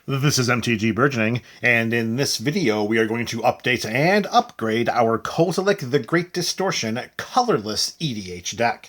This is MTG Burgeoning, and in this video we are going to update and upgrade our Kozilek the Great Distortion Colorless EDH deck.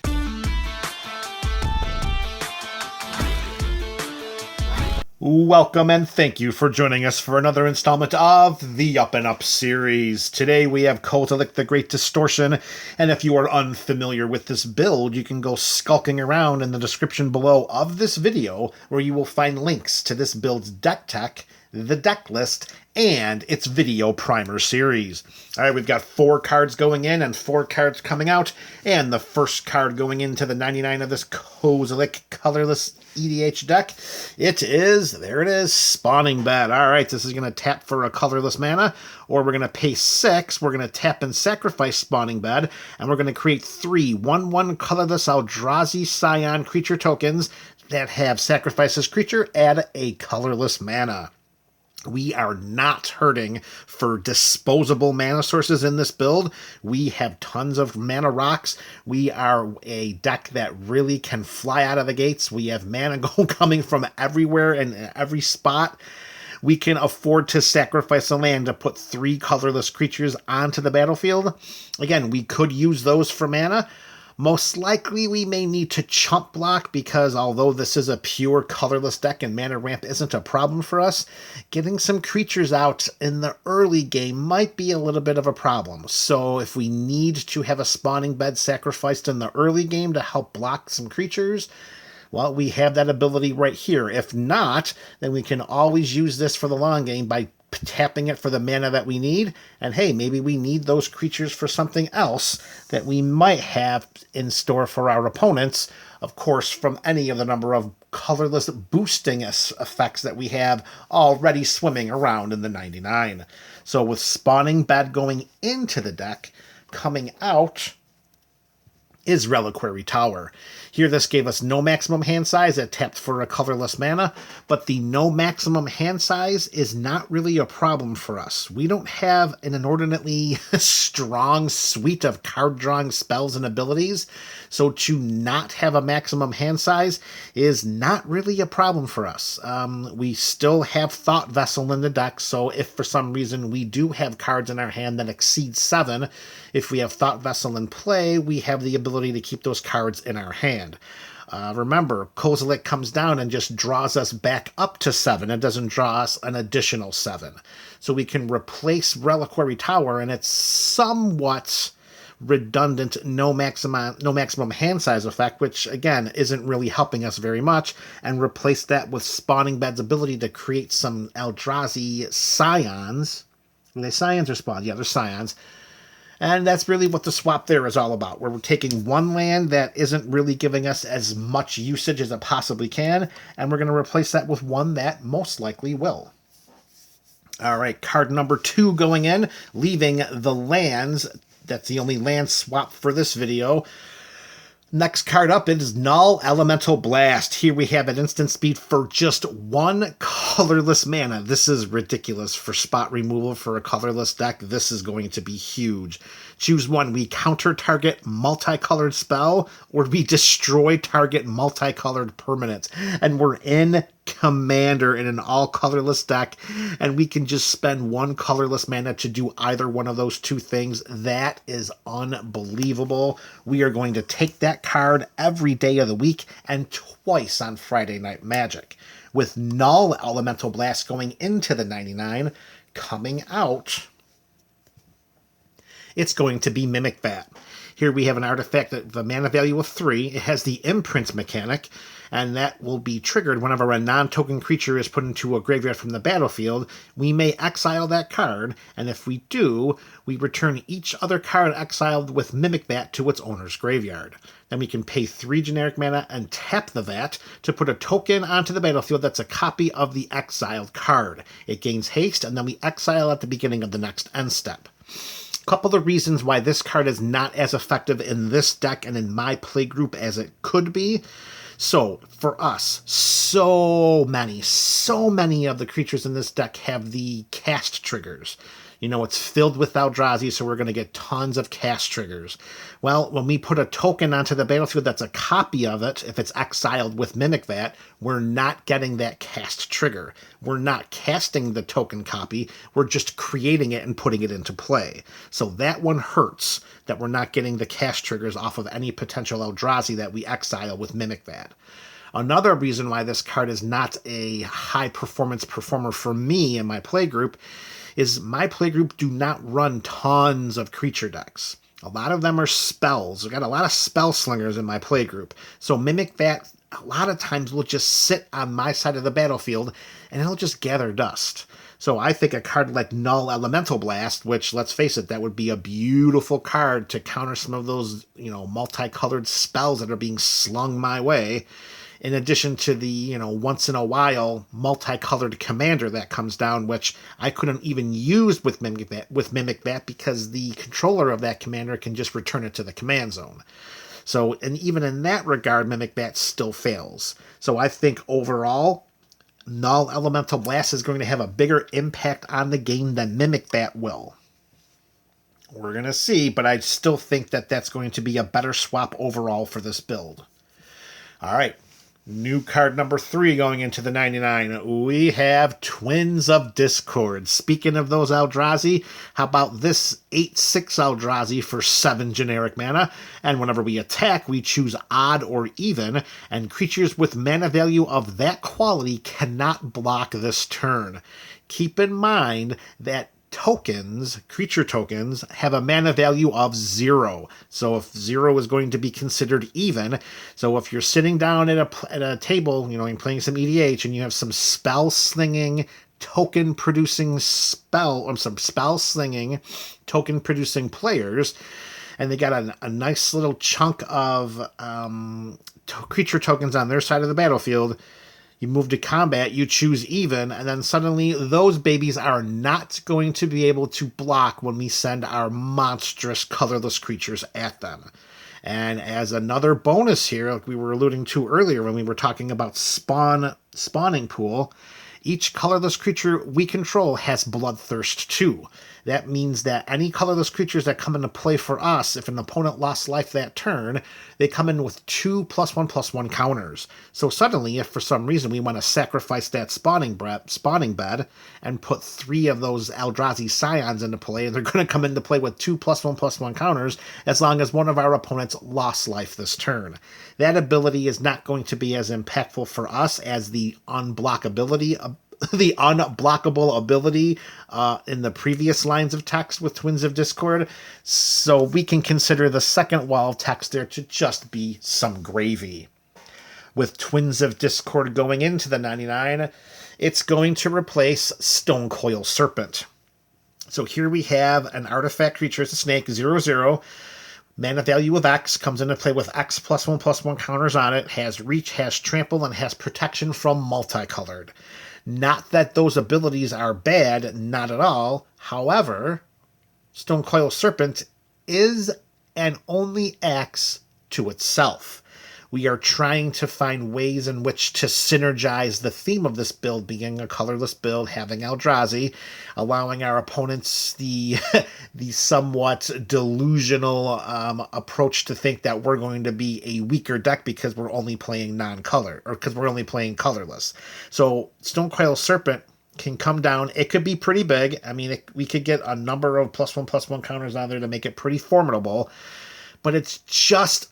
Welcome and thank you for joining us for another installment of the Up and Up series. Today we have Kozilek the Great Distortion, and if you are unfamiliar with this build, you can go skulking around in the description below of this video, where you will find links to this build's deck tech, the deck list, and its video primer series. Alright, we've got 4 cards going in and 4 cards coming out, and the first card going into the 99 of this Kozilek Colorless EDH deck, there it is, Spawning Bed. Alright, this is going to tap for a colorless mana, or we're going to pay 6, we're going to tap and sacrifice Spawning Bed, and we're going to create 3 1/1 colorless Eldrazi Scion creature tokens that have sacrifice this creature, add a colorless mana. We are not hurting for disposable mana sources in this build. We have tons of mana rocks. We are a deck that really can fly out of the gates. We have mana coming from everywhere and every spot. We can afford to sacrifice a land to put 3 colorless creatures onto the battlefield. Again, we could use those for mana. Most likely we may need to chump block, because although this is a pure colorless deck and mana ramp isn't a problem for us, getting some creatures out in the early game might be a little bit of a problem. So if we need to have a Spawning Bed sacrificed in the early game to help block some creatures, well, we have that ability right here. If not, then we can always use this for the long game by tapping it for the mana that we need, and hey, maybe we need those creatures for something else that we might have in store for our opponents, of course, from any of the number of colorless boosting effects that we have already swimming around in the 99. So with Spawning Bed going into the deck, coming out is Reliquary Tower. Here this gave us no maximum hand size, it tapped for a colorless mana, but the no maximum hand size is not really a problem for us. We don't have an inordinately strong suite of card drawing spells and abilities, so to not have a maximum hand size is not really a problem for us. We still have Thought Vessel in the deck, so if for some reason we do have cards in our hand that exceed 7, if we have Thought Vessel in play, we have the ability to keep those cards in our hand. Remember, Kozilek comes down and just draws us back up to 7. It doesn't draw us an additional 7. So we can replace Reliquary Tower, and it's somewhat redundant no maximum hand size effect, which again isn't really helping us very much, and replace that with Spawning Bed's ability to create some Eldrazi Scions. Are they Scions or Spawns? Yeah, they're Scions. And that's really what the swap there is all about, where we're taking one land that isn't really giving us as much usage as it possibly can, and we're going to replace that with one that most likely will. Alright, card number 2 going in, leaving the lands. That's the only land swap for this video. Next card up is Null Elemental Blast. Here we have an instant speed for just 1 colorless mana. This is ridiculous for spot removal for a colorless deck. This is going to be huge. Choose one. We counter target multicolored spell, or we destroy target multicolored permanent. And we're in Commander in an all-colorless deck, and we can just spend 1 colorless mana to do either one of those 2 things. That is unbelievable. We are going to take that card every day of the week and twice on Friday Night Magic. With Null Elemental Blast going into the 99, coming out, it's going to be Mimic Bat. Here we have an artifact that the mana value of 3. It has the imprint mechanic, and that will be triggered whenever a non-token creature is put into a graveyard from the battlefield. We may exile that card, and if we do, we return each other card exiled with Mimic Bat to its owner's graveyard. Then we can pay 3 generic mana and tap the Vat to put a token onto the battlefield that's a copy of the exiled card. It gains haste, and then we exile at the beginning of the next end step. Couple of reasons why this card is not as effective in this deck and in my playgroup as it could be. So, for us, so many of the creatures in this deck have the cast triggers. You know, it's filled with Eldrazi, so we're going to get tons of cast triggers. Well, when we put a token onto the battlefield that's a copy of it, if it's exiled with Mimic Vat, we're not getting that cast trigger. We're not casting the token copy, we're just creating it and putting it into play. So that one hurts, that we're not getting the cast triggers off of any potential Eldrazi that we exile with Mimic Vat. Another reason why this card is not a high-performance performer for me and my playgroup is my playgroup do not run tons of creature decks. A lot of them are spells. I've got a lot of spell slingers in my playgroup. So Mimic Vat a lot of times will just sit on my side of the battlefield and it'll just gather dust. So I think a card like Null Elemental Blast, which, let's face it, that would be a beautiful card to counter some of those, multicolored spells that are being slung my way, in addition to the, once in a while multicolored commander that comes down, which I couldn't even use with Mimic Vat because the controller of that commander can just return it to the command zone. So, and even in that regard, Mimic Vat still fails. So I think overall, Null Elemental Blast is going to have a bigger impact on the game than Mimic Vat will. We're going to see, but I still think that that's going to be a better swap overall for this build. All right. New card number 3 going into the 99. We have Twins of Discord. Speaking of those Eldrazi, how about this 8/6 Eldrazi for 7 generic mana? And whenever we attack, we choose odd or even, and creatures with mana value of that quality cannot block this turn. Keep in mind that creature tokens, have a mana value of 0. So if 0 is going to be considered even, so if you're sitting down at a table, you're playing some EDH, and you have some spell slinging, token producing token producing players, and they got a nice little chunk of creature tokens on their side of the battlefield. You move to combat, you choose even, and then suddenly those babies are not going to be able to block when we send our monstrous colorless creatures at them. And as another bonus here, like we were alluding to earlier when we were talking about spawning pool, each colorless creature we control has Bloodthirst too. That means that any colorless creatures that come into play for us, if an opponent lost life that turn, they come in with 2 +1/+1 counters. So suddenly, if for some reason we want to sacrifice that spawning bed and put 3 of those Eldrazi Scions into play, they're going to come into play with 2 +1/+1 counters as long as one of our opponents lost life this turn. That ability is not going to be as impactful for us as the unblockable ability in the previous lines of text with Twins of Discord, so we can consider the second wall of text there to just be some gravy. With Twins of Discord going into the 99, it's going to replace Stone Coil Serpent. So here we have an artifact creature, it's a snake, 0/0, mana value of X, comes into play with X +1/+1 counters on it, has reach, has trample, and has protection from multicolored. Not that those abilities are bad, not at all. However, Stone Coil Serpent is and only acts to itself. We are trying to find ways in which to synergize the theme of this build, being a colorless build, having Eldrazi, allowing our opponents the somewhat delusional approach to think that we're going to be a weaker deck because we're only playing non-color, or because we're only playing colorless. So Stone Coil Serpent can come down. It could be pretty big. I mean, we could get a number of +1/+1 counters on there to make it pretty formidable, but it's just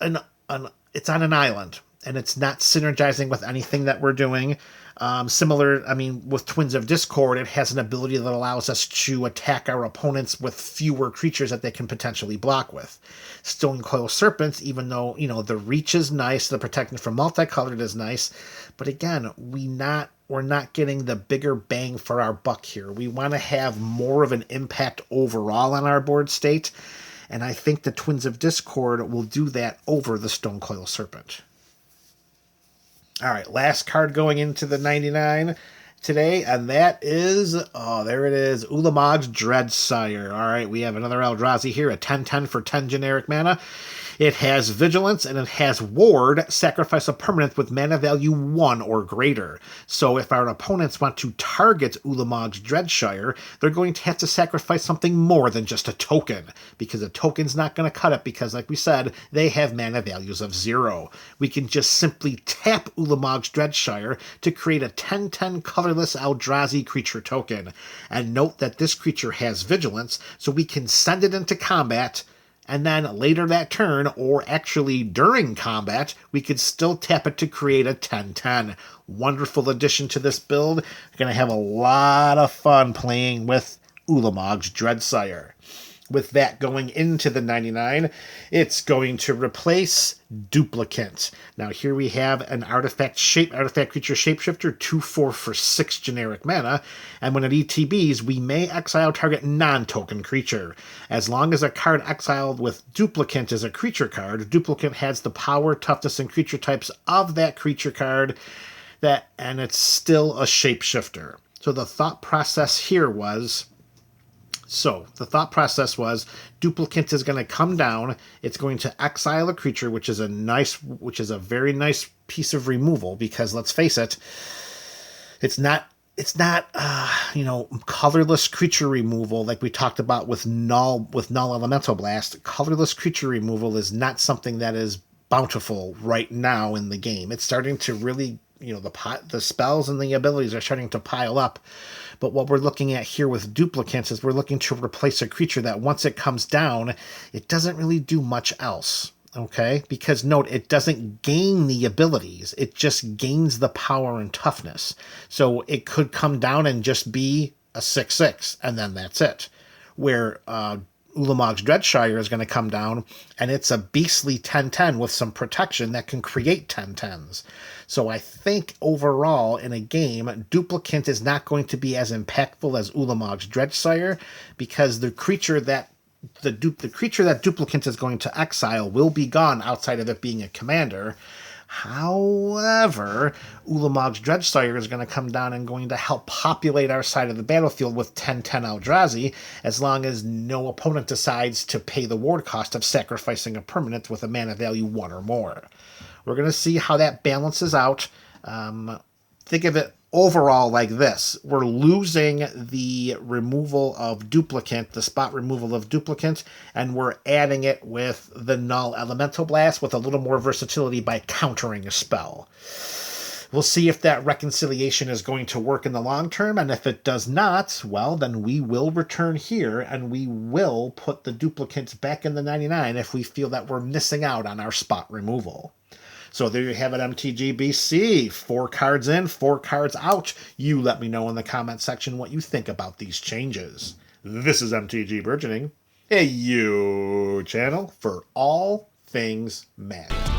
it's on an island, and it's not synergizing with anything that we're doing. With Twins of Discord, it has an ability that allows us to attack our opponents with fewer creatures that they can potentially block with. Stone Coil Serpents, even though, the reach is nice, the protection from multicolored is nice, but again, we're not getting the bigger bang for our buck here. We want to have more of an impact overall on our board state, and I think the Twins of Discord will do that over the Stone Coil Serpent. All right, last card going into the 99 today, and that is, there it is, Ulamogs Dreadsire. All right, we have another Eldrazi here, a 10/10 for 10 generic mana. It has Vigilance and it has Ward, sacrifice a permanent with mana value 1 or greater. So if our opponents want to target Ulamogs Dreadshire, they're going to have to sacrifice something more than just a token, because a token's not going to cut it because, like we said, they have mana values of 0. We can just simply tap Ulamogs Dreadshire to create a 10/10 colorless Eldrazi creature token. And note that this creature has Vigilance, so we can send it into combat, and then later that turn, or actually during combat, we could still tap it to create a 10/10. Wonderful addition to this build. We're going to have a lot of fun playing with Ulamogs Dreadsire. With that going into the 99, it's going to replace Duplicant. Now here we have an artifact creature shapeshifter, 2/4 for 6 generic mana, and when it ETBs, we may exile target non-token creature. As long as a card exiled with Duplicant is a creature card, Duplicant has the power, toughness, and creature types of that creature card, and it's still a shapeshifter. So the thought process here was... Duplicant is going to come down. It's going to exile a creature, which is a very nice piece of removal, because let's face it, it's not colorless creature removal like we talked about with Null Elemental Blast. Colorless creature removal is not something that is bountiful right now in the game. It's starting to really, the spells and the abilities are starting to pile up. But what we're looking at here with Duplicants is we're looking to replace a creature that once it comes down, it doesn't really do much else, okay? Because note, it doesn't gain the abilities. It just gains the power and toughness. So it could come down and just be a 6/6, and then that's it. Where Ulamogs Dreadshire is going to come down, and it's a beastly 10/10 with some protection that can create 10/10s. So I think overall in a game, Duplicant is not going to be as impactful as Ulamogs Dreadsire, because the creature that Duplicant is going to exile will be gone outside of it being a commander. However, Ulamogs Dreadsire is going to come down and going to help populate our side of the battlefield with 10/10 Eldrazi, as long as no opponent decides to pay the ward cost of sacrificing a permanent with a mana value 1 or more. We're going to see how that balances out. Think of it overall like this. We're losing the removal of Duplicant, the spot removal of Duplicant, and we're adding it with the Null Elemental Blast with a little more versatility by countering a spell. We'll see if that reconciliation is going to work in the long term, and if it does not, well, then we will return here, and we will put the Duplicants back in the 99 if we feel that we're missing out on our spot removal. So there you have it, MTGBC. 4 cards in, 4 cards out. You let me know in the comment section what you think about these changes. This is MTG Burgeoning, a channel for all things Magic.